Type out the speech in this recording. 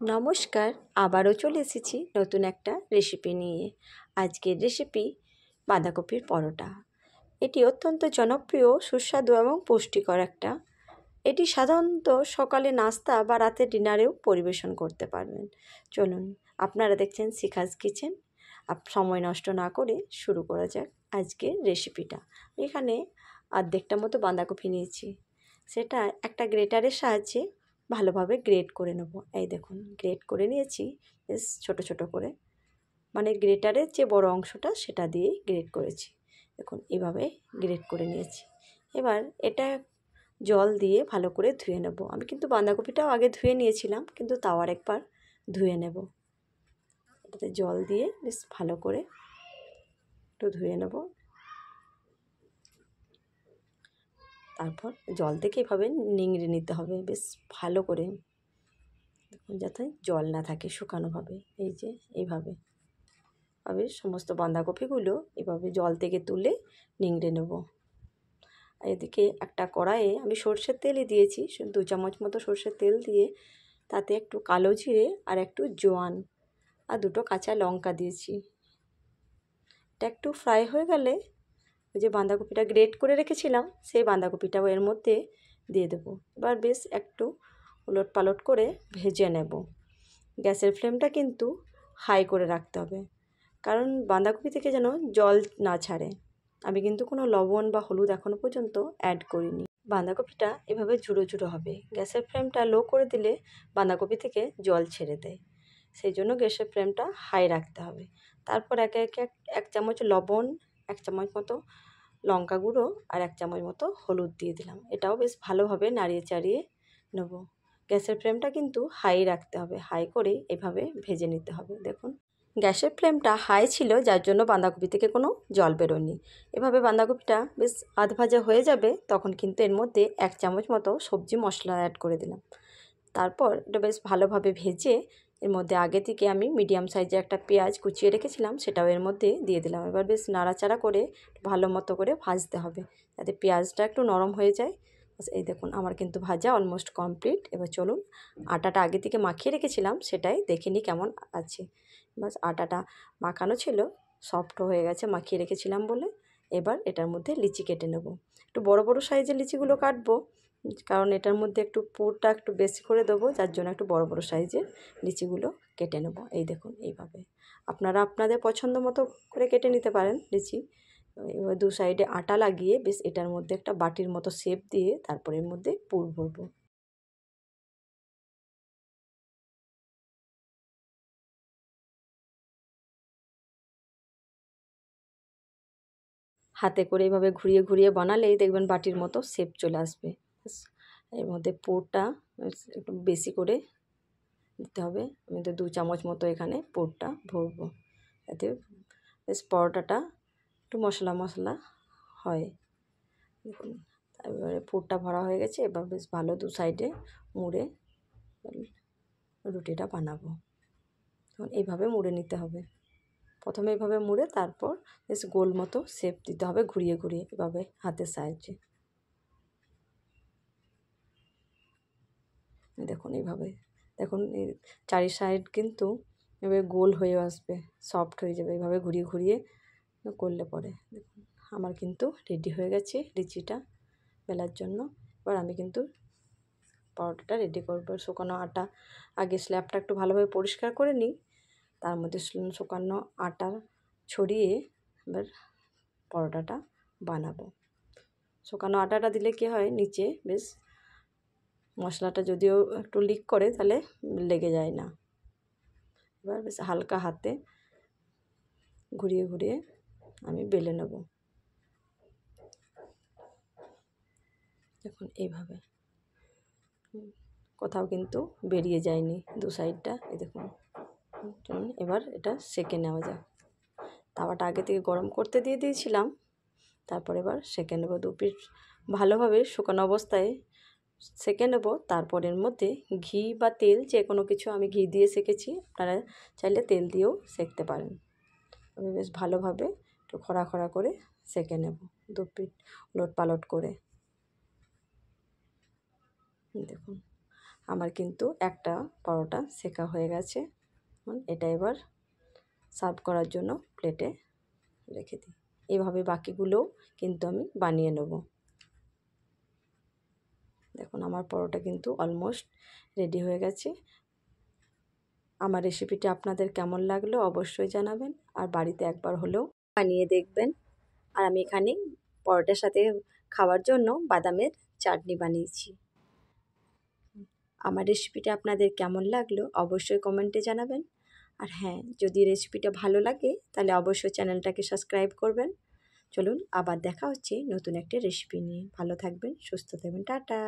নমস্কার, আবারও চলে এসেছি নতুন একটা রেসিপি নিয়ে। আজকের রেসিপি বাঁধাকপির পরোটা। এটি অত্যন্ত জনপ্রিয়, সুস্বাদু এবং পুষ্টিকর একটা। এটি সাধারণত সকালে নাস্তা বা রাতে ডিনারেও পরিবেশন করতে পারবেন। চলুন, আপনারা দেখছেন শিখাস কিচেন। সময় নষ্ট না করে শুরু করা যাক আজকের রেসিপিটা। এখানে অর্ধেকটা মতো বাঁধাকপি নিয়েছি, সেটা একটা গ্রেটারের সাহায্যে ভালোভাবে গ্রেট করে নেব। এই দেখুন, গ্রেট করে নিয়েছি বেশ ছোটো ছোটো করে, মানে গ্রেটারের যে বড় অংশটা সেটা দিয়েই গ্রেট করেছি। দেখুন এইভাবে গ্রেট করে নিয়েছি। এবার এটা জল দিয়ে ভালো করে ধুয়ে নেব। আমি কিন্তু বাঁধাকপিটাও আগে ধুয়ে নিয়েছিলাম, কিন্তু তাও আরেকবার ধুয়ে নেব। এটাতে জল দিয়ে বেশ ভালো করে একটু ধুয়ে নেব। তারপর জল থেকে এভাবে নিংড়ে নিতে হবে বেশ ভালো করে, দেখুন যাতে জল না থাকে, শুকানোভাবে। এই যে এইভাবে সমস্ত বাঁধাকপিগুলো এভাবে জল থেকে তুলে নিংড়ে নেব। আর এদিকে একটা কড়াইয়ে আমি সর্ষের তেলই দিয়েছি, 2 চামচ মতো সর্ষের তেল দিয়ে তাতে একটু কালো জিরে আর একটু জোয়ান আর 2টো কাঁচা লঙ্কা দিয়েছি। এটা একটু ফ্রাই হয়ে গেলে ওই যে বাঁধাকপিটা গ্রেট করে রেখেছিলাম সেই বাঁধাকপিটাও এর মধ্যে দিয়ে দেবো। এবার বেশ একটু উলট পালট করে ভেজে নেব। গ্যাসের ফ্লেমটা কিন্তু হাই করে রাখতে হবে, কারণ বাঁধাকপি থেকে যেন জল না ছাড়ে। আমি কিন্তু কোনো লবণ বা হলুদ এখনও পর্যন্ত অ্যাড করিনি। বাঁধাকপিটা এভাবে ঝুড়ো ঝুড়ো হবে। গ্যাসের ফ্লেমটা লো করে দিলে বাঁধাকপি থেকে জল ছেড়ে দেয়, সেই জন্য গ্যাসের ফ্লেমটা হাই রাখতে হবে। তারপর একে একে 1 চামচ লবণ, 1 চামচ মতো লঙ্কা গুঁড়ো আর 1 চামচ মতো হলুদ দিয়ে দিলাম। এটাও বেশ ভালোভাবে নাড়িয়ে চাড়িয়ে নেব। গ্যাসের ফ্লেমটা কিন্তু হাই রাখতে হবে, হাই করে এভাবে ভেজে নিতে হবে। দেখুন গ্যাসের ফ্লেমটা হাই ছিল, যার জন্য বাঁধাকপি থেকে কোনো জল বেরোয়নি। এভাবে বাঁধাকপিটা বেশ আধ ভাজা হয়ে যাবে, তখন কিন্তু এর মধ্যে 1 চামচ মতো সবজি মশলা অ্যাড করে দিলাম। তারপর এটা বেশ ভালোভাবে ভেজে এর মধ্যে আগে থেকে আমি মিডিয়াম সাইজে একটা পেঁয়াজ কুচিয়ে রেখেছিলাম, সেটাও এর মধ্যে দিয়ে দিলাম। এবার বেশ নাড়াচাড়া করে ভালো মতো করে ভাজতে হবে, যাতে পেঁয়াজটা একটু নরম হয়ে যায়। এই দেখুন আমার কিন্তু ভাজা অলমোস্ট কমপ্লিট। এবার চলুন, আটাটা আগে থেকে মাখিয়ে রেখেছিলাম সেটাই দেখে নিই কেমন আছে। বাস আটাটা মাখানো ছিল, সফট হয়ে গেছে মাখিয়ে রেখেছিলাম বলে। এবার এটার মধ্যে লিচি কেটে নেব। একটু বড় বড় সাইজের লিচিগুলো কাটবো, কারণ এটার মধ্যে একটু পুরটা একটু বেশি করে দেবো, যার জন্য একটু বড় বড় সাইজের লিচিগুলো কেটে নেব। এই দেখুন এইভাবে আপনারা আপনাদের পছন্দ মতো করে কেটে নিতে পারেন লিচি। এবার 2 সাইডে আটা লাগিয়ে বেশ এটার মধ্যে একটা বাটির মতো শেপ দিয়ে তারপর এর মধ্যে পুর ভরবো। হাতে করে এইভাবে ঘুরিয়ে ঘুরিয়ে বানালেই দেখবেন বাটির মতো শেপ চলে আসবে। এর মধ্যে পুরটা একটু বেশি করে দিতে হবে। আমি তো 2 চামচ মতো এখানে পুরটা ভরবো, যাতে বেশ পরোটাটা একটু মশলা মশলা হয়। দেখুন এবারে পুরটা ভরা হয়ে গেছে। এবার বেশ ভালো 2 সাইডে মুড়ে রুটিটা বানাবো। তখন এইভাবে মুড়ে নিতে হবে। প্রথমে এইভাবে মুড়ে তারপর বেশ গোল মতো শেপ দিতে হবে, ঘুরিয়ে ঘুরিয়ে এভাবে হাতের সাহায্যে। দেখুন এইভাবে, দেখুন চারি সাইড কিন্তু এভাবে গোল হয়ে আসবে, সফট হয়ে যাবে। এইভাবে ঘুরিয়ে ঘুরিয়ে করলে পরে দেখুন আমার কিন্তু রেডি হয়ে গেছে লিচিটা বেলার জন্য। এবার আমি কিন্তু পরোটাটা রেডি করবো। শুকনো আটা আগে স্ল্যাবটা একটু ভালোভাবে পরিষ্কার করে নিই, তার মধ্যে শুকনো আটা ছড়িয়ে এবার পরোটাটা বানাবো। শুকনো আটাটা দিলে কী হয়, নিচে বেশ মশলাটা যদিও একটু লিক করে তাহলে লেগে যায় না। এবার বেশ হালকা হাতে ঘুরিয়ে ঘুরিয়ে আমি বেলে নেব। দেখুন এইভাবে কোথাও কিন্তু বেরিয়ে যায়নি 2 সাইডটা। এই দেখুন, এবার এটা সেঁকে নেওয়া যাক। তাওয়াটা আগে থেকে গরম করতে দিয়ে দিয়েছিলাম, তারপর এবার সেঁকে নেব। 2 পিঠ ভালোভাবে শুকনো অবস্থায় সেঁকে নেব। তারপর এর মধ্যে ঘি বা তেল যে কোনো কিছু, আমি ঘি দিয়ে সেঁকেছি, আপনারা চাইলে তেল দিয়েও সেঁকতে পারেন। আমি বেশ ভালোভাবে একটু খড়া খড়া করে সেঁকে নেব, 2 পিঠ উলট পালট করে। দেখুন আমার কিন্তু একটা পরোটা সেকা হয়ে গেছে। এটা এবার সার্ভ করার জন্য প্লেটে রেখে দিই। এভাবে বাকিগুলোও কিন্তু আমি বানিয়ে নেব। দেখুন আমার পরোটা কিন্তু অলমোস্ট রেডি হয়ে গেছে। আমার রেসিপিটা আপনাদের কেমন লাগলো অবশ্যই জানাবেন, আর বাড়িতে একবার হলেও বানিয়ে দেখবেন। আর আমি এখানে পরোটার সাথে খাওয়ার জন্য বাদামের চাটনি বানিয়েছি। আমার রেসিপিটা আপনাদের কেমন লাগলো অবশ্যই কমেন্টে জানাবেন। আর হ্যাঁ, যদি রেসিপিটা ভালো লাগে তাহলে অবশ্যই চ্যানেলটাকে সাবস্ক্রাইব করবেন। চলুন আবার দেখা হচ্ছে নতুন একটা রেসিপি নিয়ে। ভালো থাকবেন, সুস্থ থাকবেন, টাটা।